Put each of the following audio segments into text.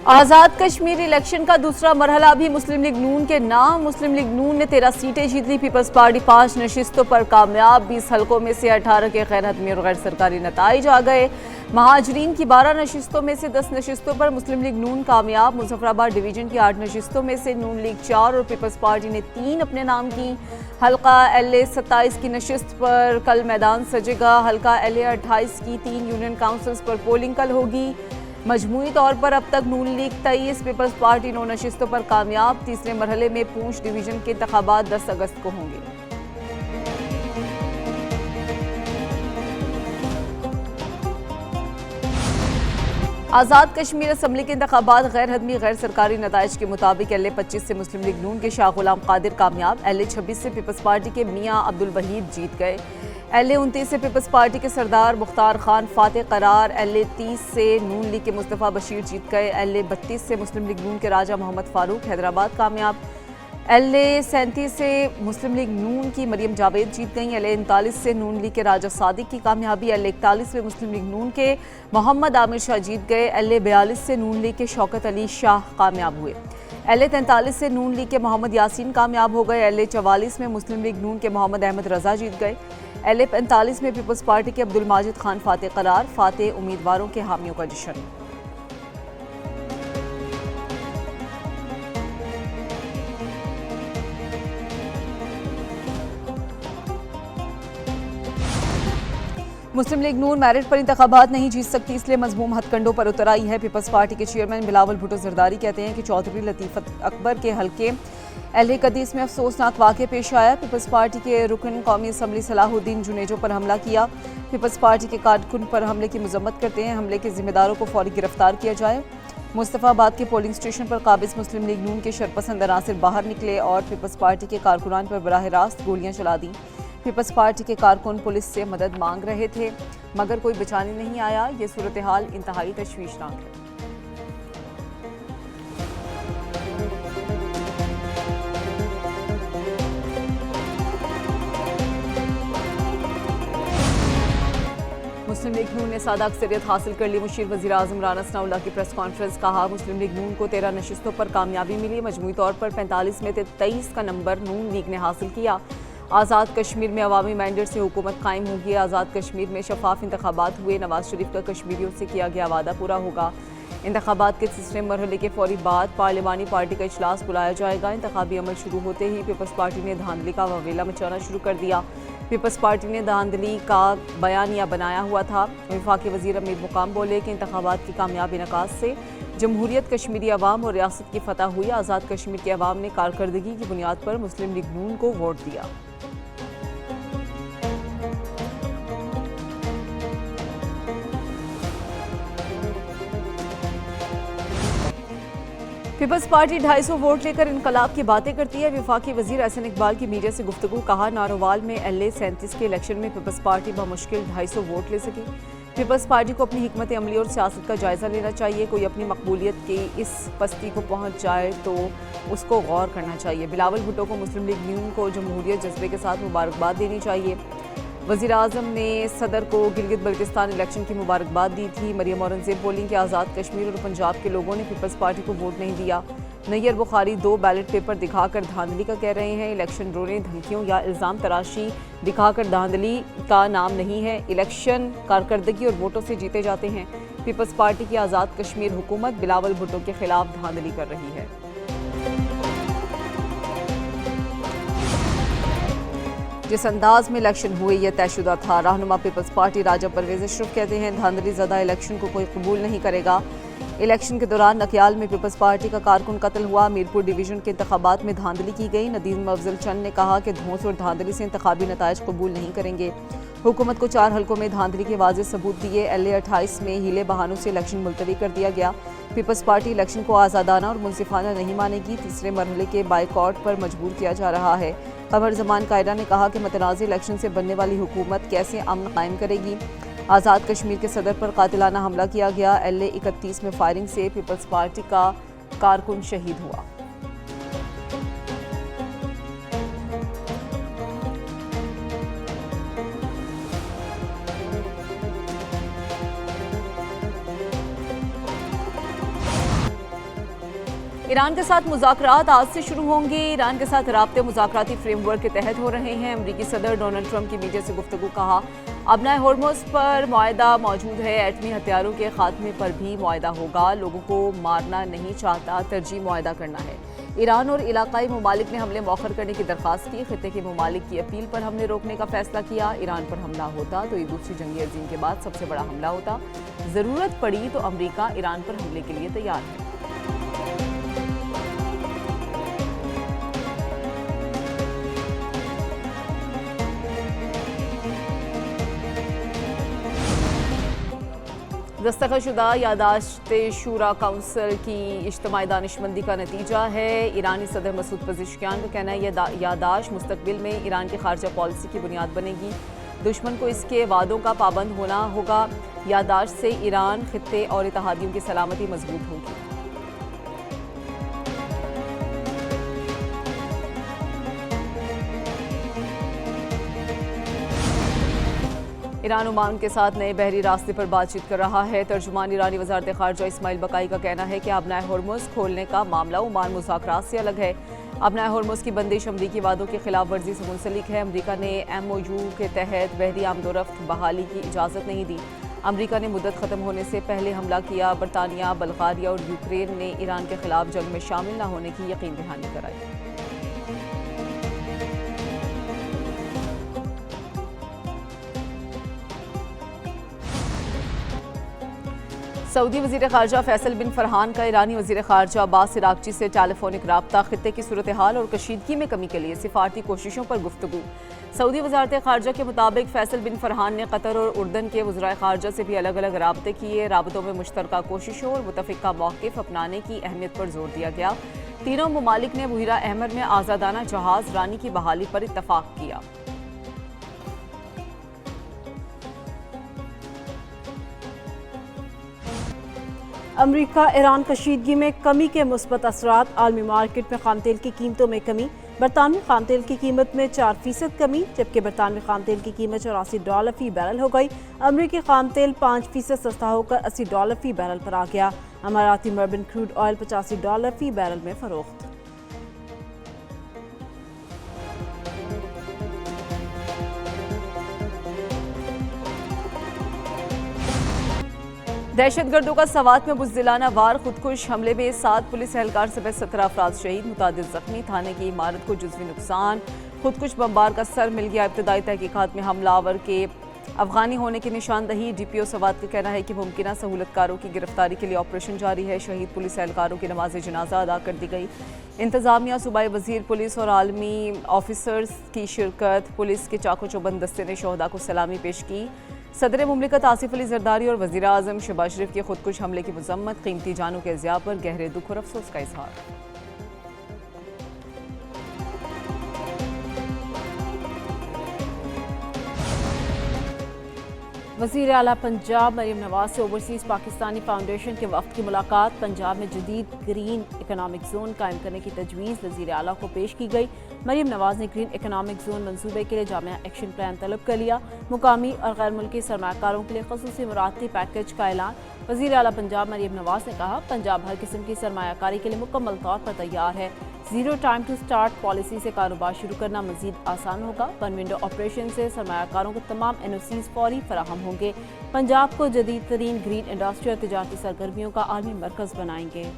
Azad Kashmir election का दूसरा मरहला भी मुस्लिम लीग नून के नाम। मुस्लिम लीग नून ने 13 सीटें जीत ली। पीपल्स पार्टी 5 नशिस्तों पर कामयाब। 20 हलकों में से 18 के गैर हतमी और गैर सरकारी नताइज आ गए। महाजरीन की 12 नशिस्तों में से 10 नशिस्तों पर मुस्लिम लीग नून कामयाब। मुजफ्फराबाद डिवीजन की 8 नशिस्तों में से नून लीग 4 और पीपल्स पार्टी ने 3 अपने नाम की। हल्का LA 27 की नशिस्त पर कल मैदान सजेगा। हल्का LA 28 की 3 यूनियन काउंसिल्स पर पोलिंग कल होगी। मजमूई तौर पर अब तक नून लीग 23, पीपल्स पार्टी 9 नशिस्तों पर कामयाब। तीसरे मरहले में पूंछ डिवीजन के इंतखाबात 10 अगस्त को होंगे। आज़ाद कश्मीर असम्बली के इंतखाबात गैर हदमी गैर सरकारी नताइज के मुताबिक LA 25 से मुस्लिम लीग नून के शाह गुलाम कादिर कामयाब। LA 26 से पीपल्स पार्टी के मियां अब्दुल वहीद जीत गए। LA 29 से पीपल्स पार्टी के सरदार मुख्तार खान फातेह करार। LA 30 से नून लीग के मुस्तफ़ा बशीर जीत गए। LA 32 से मुस्लिम लीग नून के राजा मोहम्मद फारूक हैदराबाद कामयाब। LA 37 से मुस्लिम लीग नून की मरियम जावेद जीत गई। LA 39 से नून लीग के राजा सादिक की कामयाबी। LA 41 में मुस्लिम लीग नून के मोहम्मद आमिर शाह जीत गए। LA 42 से नून लीग के शौकत अली शाह कामयाब हुए। LA 43 से नून लीग के मोहम्मद यासीन कामयाब हो गए। LA 44 में मुस्लिम लीग नून के मोहम्मद अहमद रजा जीत गए। LA 45 में पीपल्स पार्टी के अब्दुल माजिद खान फातेह करार। फातेह उम्मीदवारों के हामियों का जश्न। मुस्लिम लीग नून मेरिट पर इंतखाबात नहीं जीत सकती, इसलिए मजमूम हथकंडों पर उतर आई है। पीपल्स पार्टी के चेयरमैन बिलावल भुट्टो जरदारी कहते हैं कि चौधरी लतीफ़त अकबर के हल्के LA 31 में अफसोसनाक वाक़या पेश आया। पीपल्स पार्टी के रुकन कौमी असम्बली सलाहुद्दीन जुनेजो पर हमला किया। पीपल्स पार्टी के कारकुन पर हमले की मजम्मत करते हैं। हमले के जिम्मेदारों को फौरी गिरफ्तार किया जाए। मुस्तफ़ाबाद के पोलिंग स्टेशन पर काबिज मुस्लिम लीग नून के शरपसंद अनासिर बाहर निकले और पीपल्स पार्टी के कारकुनान पर बराह रास्त गोलियां चला दी। पीपल्स पार्टी के कारकुन पुलिस से मदद मांग रहे थे मगर कोई बचाने नहीं आया। ये सूरत हाल इंतहाई तशवीशनाक है। मुस्लिम लीग नून ने सादा अक्सरियत हासिल कर ली। मुशीर वज़ीर आज़म राना सनाउल्लाह की प्रेस कॉन्फ्रेंस। कहा मुस्लिम लीग नून को 13 नशिस्तों पर कामयाबी मिली। मजमूई तौर पर 45 में 23 का नंबर नून लीग ने हासिल किया। आज़ाद कश्मीर में अवामी मैंडेट से हुकूमत कायम होगी। आज़ाद कश्मीर में शफाफ इंतखाबात हुए। नवाज शरीफ का कश्मीरियों से किया गया वादा पूरा होगा। इंतखाबात के तीसरे मरहले के फौरी बाद पार्लिमानी पार्टी का इजलास बुलाया जाएगा। इंतखाबी अमल शुरू होते ही पीपल्स पार्टी ने धांधली का ववेला मचाना शुरू कर दिया। पीपल्स पार्टी ने धांधली का बयानिया बनाया हुआ था। वफाकी वज़ीर अमीर मुकाम बोले कि इंतखाबात की कामयाब इनकास से जमहूरियत कश्मीरी अवाम और रियासत की फतह हुई। आज़ाद कश्मीर के अवाम ने कारकर्दगी की बुनियाद पर मुस्लिम लीग नून को वोट दिया। पीपल्स पार्टी 250 वोट लेकर इनकलाब की बातें करती है। वफाकी वज़ीर एहसन इकबाल की मीडिया से गुफ्तगू। कहा नारोवाल में LA 37 के इलेक्शन में पीपल्स पार्टी बमुश्किल 250 वोट ले सकी। पीपल्स पार्टी को अपनी हिकमत अमली और सियासत का जायज़ा लेना चाहिए। कोई अपनी मकबूलियत की इस पस्ती को पहुँच जाए तो उसको गौर करना चाहिए। बिलावल भुट्टो को मुस्लिम लीग नून को जमहूरियत जज्बे के साथ मुबारकबाद देनी चाहिए। वज़ीर आज़म ने सदर को गिलगित बल्तिस्तान इलेक्शन की मुबारकबाद दी थी। मरियम औरंगज़ेब बोली कि आज़ाद कश्मीर और पंजाब के लोगों ने पीपल्स पार्टी को वोट नहीं दिया। नैयर बुखारी 2 बैलेट पेपर दिखाकर धांधली का कह रहे हैं। इलेक्शन रोने, धमकियों या इल्ज़ाम तराशी दिखाकर धांधली का नाम नहीं है। इलेक्शन कारकर्दगी और वोटों से जीते जाते हैं। पीपल्स पार्टी की आज़ाद कश्मीर हुकूमत बिलावल भुट्टो के खिलाफ धांधली कर रही है। जिस अंदाज में इलेक्शन हुए यह तयशुदा था। रहनुमा पीपल्स पार्टी राजा परवेज अशरफ कहते हैं धांधली ज़दा इलेक्शन को कोई कबूल नहीं करेगा। इलेक्शन के दौरान नकियाल में पीपल्स पार्टी का कारकुन कत्ल हुआ। मीरपुर डिवीजन के इंतखाबात में धांधली की गई। नदीम अफजल चंद ने कहा कि धौंस और धांधली से इंतखाबी नताइज कबूल नहीं करेंगे। हुकूमत को 4 हल्कों में धांधली के वाज़ेह सबूत दिए। LA 28 में हीले बहानों से इलेक्शन मुलतवी कर दिया गया। पीपल्स पार्टी इलेक्शन को आज़ादाना और मुनसिफाना नहीं मानेगी। तीसरे मरहले के बाइकआउट पर मजबूर किया जा रहा है। कमर जमान कायदा ने कहा कि मतनाज़ इलेक्शन से बनने वाली हुकूमत कैसे अमन कायम करेगी। आज़ाद कश्मीर के सदर पर कातिलाना हमला किया गया। LA 31 में फायरिंग से पीपल्स पार्टी का कारकुन शहीद हुआ। ईरान के साथ मुज़ाकरात आज से शुरू होंगे। ईरान के साथ राब्ते मुज़ाकराती फ्रेमवर्क के तहत हो रहे हैं। अमरीकी सदर डोनाल्ड ट्रंप की मीडिया से गुफ्तगू, कहा अपना होर्मुज़ पर मुआहदा मौजूद है, एटमी हथियारों के खात्मे पर भी मुआहदा होगा। लोगों को मारना नहीं चाहता, तरजीह मुआहदा करना है। ईरान और इलाकाई ममालिक ने हमले मौखर करने की दरख्वास्त की। खित्ते के ममालिक की अपील पर हमले रोकने का फैसला किया। ईरान पर हमला होता तो ये दूसरी जंगी अजीम के बाद सबसे बड़ा हमला होता। ज़रूरत पड़ी तो अमरीका ईरान पर हमले के लिए तैयार है। दस्तखतशुदा यादाश्त शूरा काउंसिल की इज्तिमाई दानिशमंदी का नतीजा है। ईरानी सदर मसूद पज़ेश्कियान का कहना है यह यादाश्त मुस्तकबिल में ईरान की खारजा पॉलिसी की बुनियाद बनेगी। दुश्मन को इसके वादों का पाबंद होना होगा। यादाश्त से ईरान, खित्ते और इत्तेहादियों की सलामती मजबूत होगी। ईरान ओमान के साथ नए बहरी रास्ते पर बातचीत कर रहा है। तर्जुमान ईरानी वजारत खारजा इस्माइल बकाई का कहना है कि अपना होर्मुज़ खोलने का मामला ओमान मुज़ाकरात से अलग है। अपना होर्मुज़ की बंदिश अमरीकी वादों की खिलाफ वर्जी से मुंसलिक है। अमरीका ने MOU के तहत बहरी आमदोरफ्त बहाली की इजाज़त नहीं दी। अमरीका ने मुद्दत ख़त्म होने से पहले हमला किया। बरतानिया, बल्गारिया और यूक्रेन ने ईरान के खिलाफ जंग में शामिल न होने की यकीन दहानी कराई। सऊदी वज़ीर ख़ारजा फैसल बिन फरहान का ईरानी वज़ीर ख़ारजा अब्बास इराक़ची से टेलीफोनिक राब्ता। खित्ते की सूरत हाल और कशीदगी में कमी के लिए सिफारती कोशिशों पर गुफ्तगू। सऊदी वज़ारत ख़ारजा के मुताबिक फैसल बिन फरहान ने कतर और उर्दन के वज़राए ख़ारजा से भी अलग अलग राब्ते किए। राबतों में मुश्तरका कोशिशों और मुतफ़िक़ा मौक़िफ़ अपनाने की अहमियत पर जोर दिया गया। तीनों ममालिक ने बुहिरा अहमर में आज़ादाना जहाज़ रानी की बहाली पर इत्तफ़ाक़ किया। अमरीका ईरान कशीदगी में कमी के मुस्बत असरात। आलमी मार्केट में खाम तेल की कीमतों में कमी। बरतानवी खाम तेल की कीमत में 4% कमी, जबकि बरतानवी खाम तेल की कीमत $84 फी बैरल हो गई। अमरीकी खाम तेल 5% सस्ता होकर $80 फी बैरल पर आ गया। अमाराती मर्बन क्रूड ऑयल $85 फी बैरल में फरोख्त। दहशतगर्दों का सवात में बुज़दिलाना वार खुदकुश हमले में 7 पुलिस एहलकार समेत 17 अफराद शहीद, मुतादिद जख्मी। थाने की इमारत को जुज़वी नुकसान। खुदकुश बमबार का सर मिल गया। इब्तदाई तहकीकात में हमलावर के अफगानी होने की निशानदही। DPO सवात का कहना है कि मुमकिन सहूलतकारों की गिरफ्तारी के लिए ऑपरेशन जारी है। शहीद पुलिस एहलकारों की नमाज जनाजा अदा कर दी गई। इंतजामिया, सूबाई वजीर, पुलिस और आलमी ऑफिसर्स की शिरकत। पुलिस के चाको चौबंद दस्ते ने शोहदा को सलामी पेश की। सदर मुमलिकत आसिफ अली जरदारी और वज़ीर आज़म शहबाज शरीफ के खुदकुश हमले की मज़म्मत। कीमती जानों के ज़िया पर गहरे दुख और अफसोस का इजहार। वज़ीर आला पंजाब मरीम नवाज से ओवरसीज़ पाकिस्तानी फाउंडेशन के वफ़द की मुलाकात। पंजाब में जदीद ग्रीन इकनॉमिक जोन कायम करने की तजवीज़ वज़ीर आला को पेश की गई। मरीम नवाज ने ग्रीन इकनॉमिक जोन मंसूबे के लिए जामिया एक्शन प्लान तलब कर लिया। मुकामी और गैर मुल्की सरमाकारों के लिए ख़ुसूसी मुराती पैकेज का ऐलान। वज़ीर आला पंजाब मरीम नवाज ने कहा, पंजाब हर किस्म की सरमायाकारी के लिए मुकम्मल तौर पर तैयार है। Zero time to start policy से कारोबार शुरू करना मज़ीद आसान होगा। वन विंडो ऑपरेशन से सरमायाकारों को तमाम NOCs फौरी फराहम होंगे। पंजाब को जदीद तरीन ग्रीन इंडस्ट्री और तिजारती सरगर्मियों का आलमी मरकज़ बनाएंगे।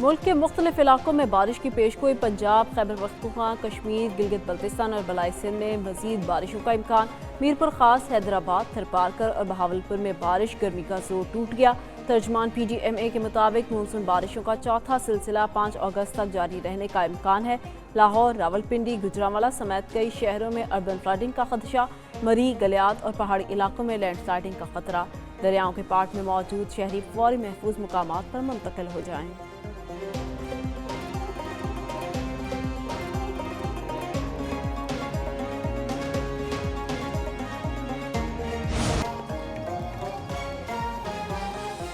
मुल्क के मुख्तलिफ इलाकों में बारिश की पेशगोई। पंजाब, खैबर पख्तूनख्वा, कश्मीर, गिलगित बल्तिस्तान और बलाई सिंध में मजीद बारिशों का इम्कान। मीरपुर खास, हैदराबाद, थरपारकर और बहावलपुर में बारिश। गर्मी का जोर टूट गया। तर्जमान PGMA के मुताबिक मानसून बारिशों का चौथा सिलसिला 5 अगस्त तक जारी रहने का इम्कान है। लाहौर, रावलपिंडी, गुजरांवाला समेत कई शहरों में अर्बन फ्लडिंग का खदशा। मरी, गलियात और पहाड़ी इलाकों में लैंडस्लाइडिंग का खतरा। दरियाओं के पाट में मौजूद शहरी फौरी महफूज मुकामात पर मुंतकिल हो जाएं।